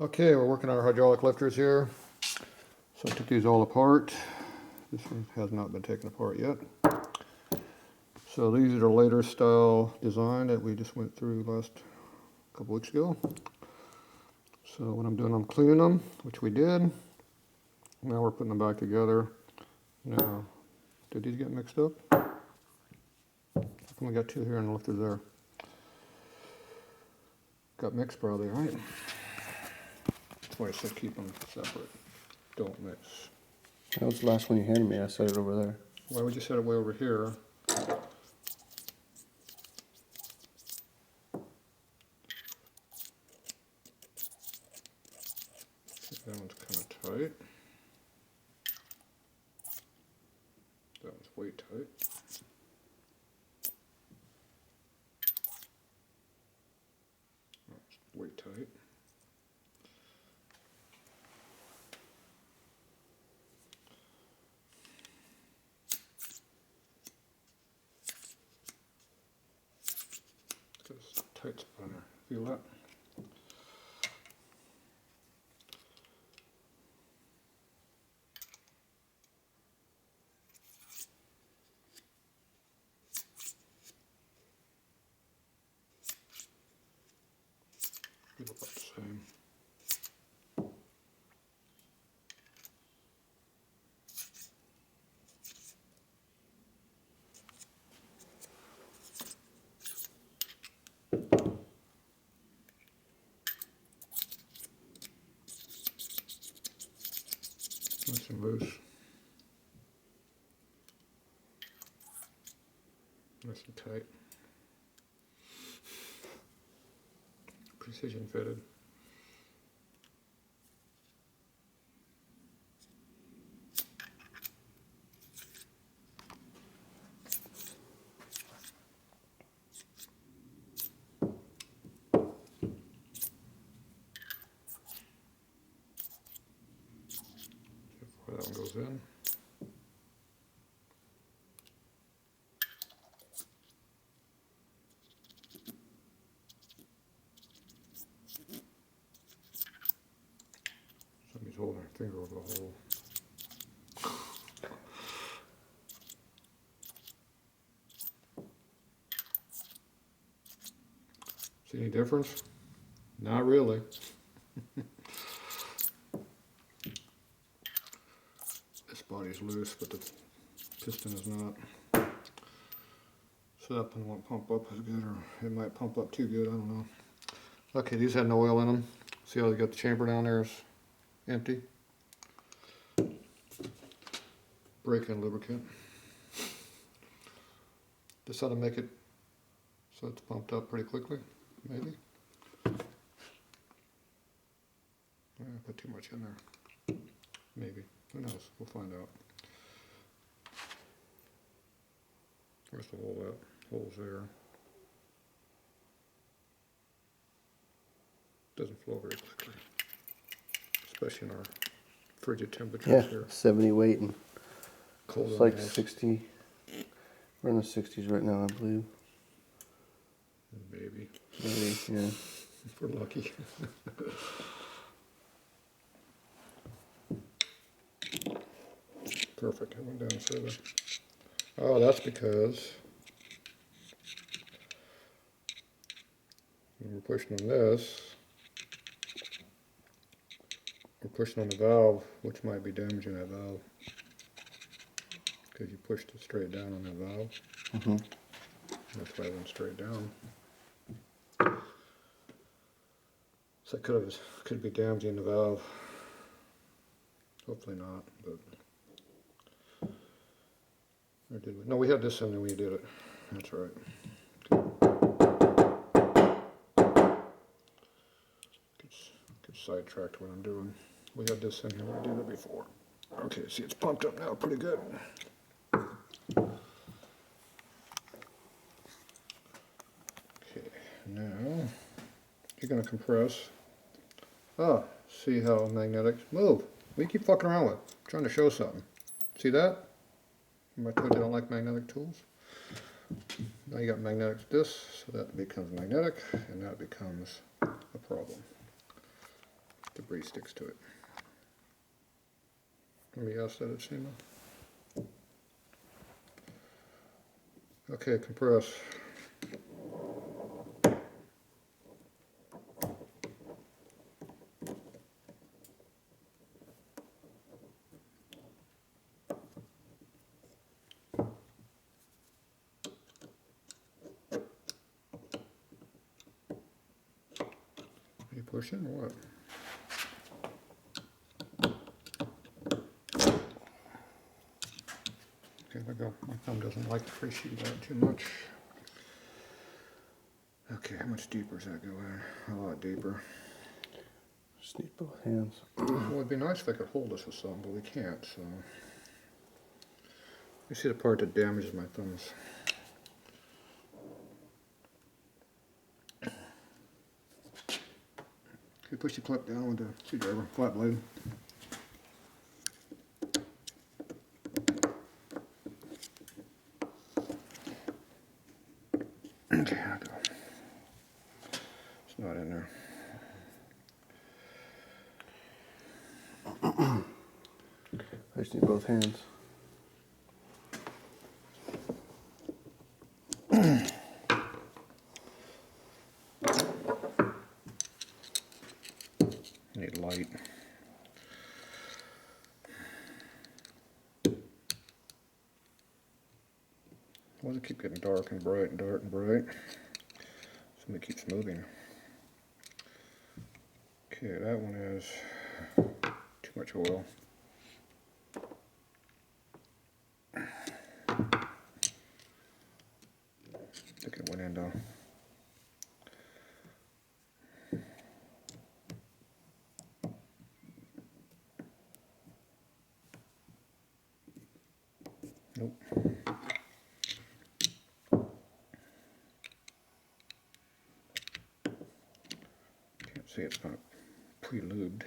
Okay, we're working on our hydraulic lifters here. So I took these all apart. This one has not been taken apart yet. So these are the later style design that we just went through last couple weeks ago. So what I'm doing, I'm cleaning them, which we did. Now we're putting them back together. Now, did these get mixed up? How come we got two here and the lifter there? Got mixed probably, right? That's why I said keep them separate. Don't mix. That was the last one you handed me. I set it over there. Why would you set it way over here? That one's kind of tight. That one's way tight. That's way tight. Got a tight spot in there. Feel that? Feel about the same. Nice and loose. Nice and tight. Precision fitted. Before that one goes in. Somebody's holding their finger over the hole. See any difference? Not really. This body's loose, but the piston is not. So that one won't pump up as good, or it might pump up too good, I don't know. Okay, these had no oil in them. See how they got the chamber down there is empty? Break-in lubricant. Just how to make it so it's pumped up pretty quickly, maybe. I put too much in there. Maybe. Who knows? We'll find out. Where's the hole at? Hole's there. Doesn't flow very quickly. Especially in our frigid temperatures here. 70 weight and Cold it's like house. 60. We're in the 60s right now, I believe. Maybe. Maybe, yeah. If we're lucky. Perfect. I went down further. Oh, that's because when we're pushing on this, we're pushing on the valve, which might be damaging that valve. Because you pushed it straight down on that valve. Mm-hmm. That's why it went straight down. So it could be damaging the valve. Hopefully not, but. Or did we? No, we had this in there when you did it. That's right. Get sidetracked what I'm doing. We had this in here when we did it before. Okay, see it's pumped up now pretty good. Okay, now you're going to compress. Ah, see how magnetic? Move. What do you keep fucking around with? I'm trying to show something. See that? Remember I told you I don't like magnetic tools? Now you got magnetic this, so that becomes magnetic, and that becomes a problem. debris sticks to it. Let me ask that at SEMA. Okay, compress. Are you pushing or what? Okay, there we go. My thumb doesn't like to appreciate that too much. Okay, how much deeper does that go in? A lot deeper. Just need both hands. Well, it'd be nice if I could hold this with something, but we can't, so. You see the part that damages my thumbs. You push the clip down with the screwdriver, flat blade. Okay, I'll go. It's not in there. I just need both hands. Need light. Why does it keep getting dark and bright and dark and bright? Something keeps moving. Okay, that one is too much oil. I think it went into. Nope. Can't see it's not pre-lubed.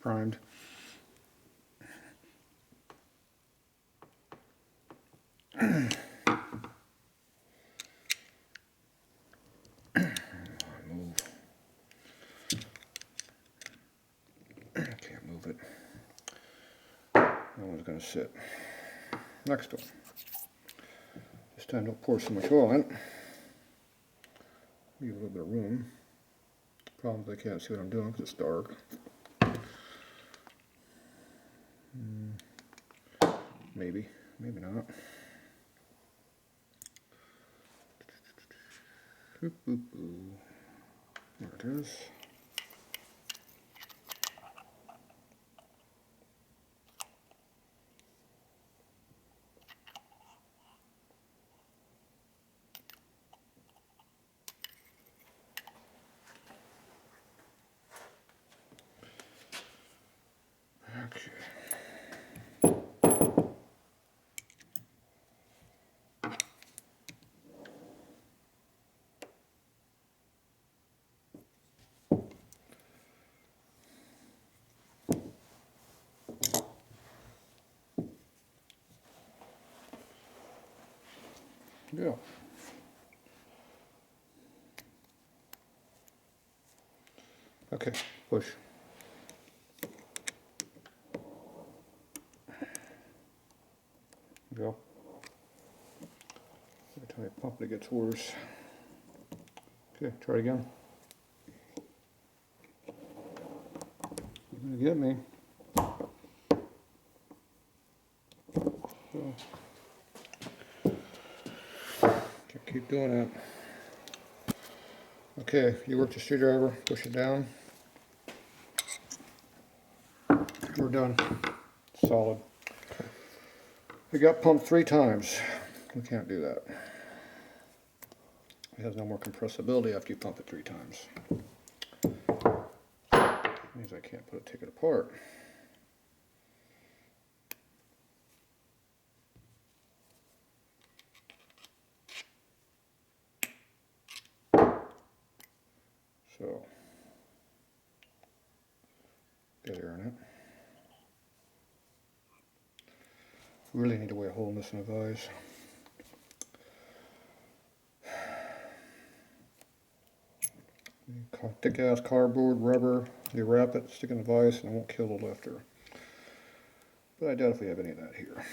Primed. Move. Can't move it. That one's going to sit. Next one. This time don't pour so much oil in. Leave a little bit of room. Problem is I can't see what I'm doing because it's dark. Maybe, maybe not. Boop, boop, boop. There it is. Okay. Yeah. Okay, push. Go. Every time I pump it, it gets worse. Okay, try it again. You're gonna get me. So, keep doing it. Okay, you work the screwdriver, push it down. We're done. Solid. It got pumped 3 times. We can't do that. It has no more compressibility after you pump it 3 times. That means I can't take it apart. So, get air in it. Really need a way of holding this in a vise. thick ass cardboard, rubber. You wrap it, stick it in the vise, and it won't kill the lifter. But I doubt if we have any of that here.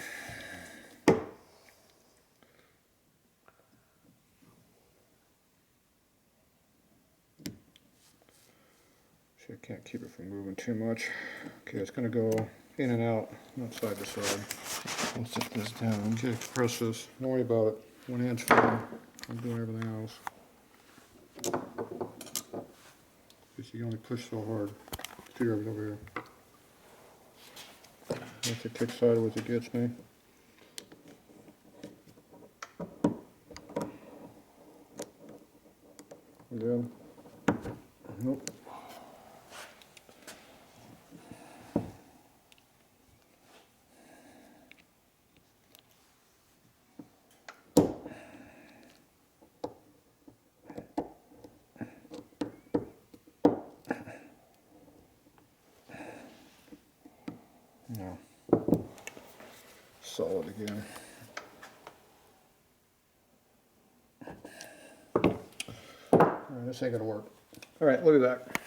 See, I can't keep it from moving too much. Okay, it's going to go in and out, not side to side. I'll set this down. Okay, press this. Don't worry about it. One hand's fine. I'm doing everything else. Because you can only push so hard. Steer it over here. That's the kick sideways it gets me. Again. Nope. No. Solid again. Alright, this ain't gonna work. Alright, look at that.